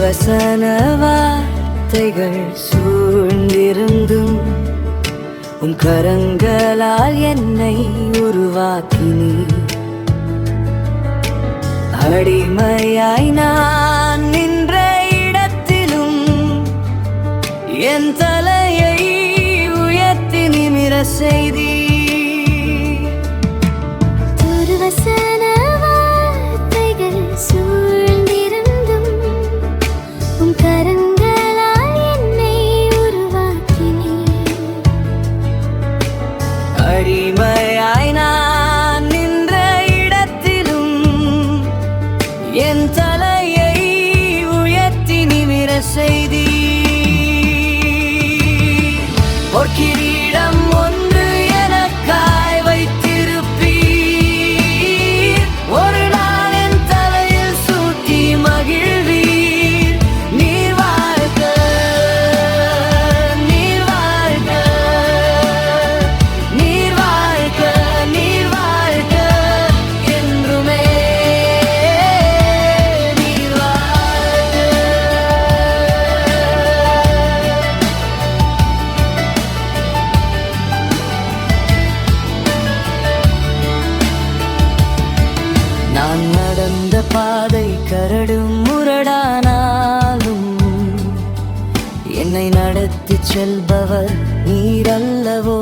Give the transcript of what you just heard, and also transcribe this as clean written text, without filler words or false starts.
வசன வார்த்தைகள் சூழ்ந்திருந்தும் உம் கரங்களால் என்னை உருவாக்கினீர். அடிமையாய் நான் நின்ற இடத்திலும் என் தலையை உயர்த்தி நிமிர செய்தீர். துர்வசன வார்த்தைகள் சூழ்ந்திருந்தும் உம் கரங்களால் என்னை உருவாக்கினீர். அடிமையாய் நான் நின்ற இடத்திலும் என் தலையை உயர்த்தி நிமிர செய்தீர். பொற்கிரீடம் ஒன்று எனக்காய் வைத்திருப்பீர். ஒரு நாள் என் தலையில் சூட்டி மகிழ்வீர். நீர் வாழ்க, நீர் வாழ்க, நீர் வாழ்க, நீர் வாழ்க என்றுமே. நீர் வாழ்க. நான் நடந்த பாதை கரடும் முரடானாலும் என்னை நடத்தி செல்பவர் நீரல்லவோ.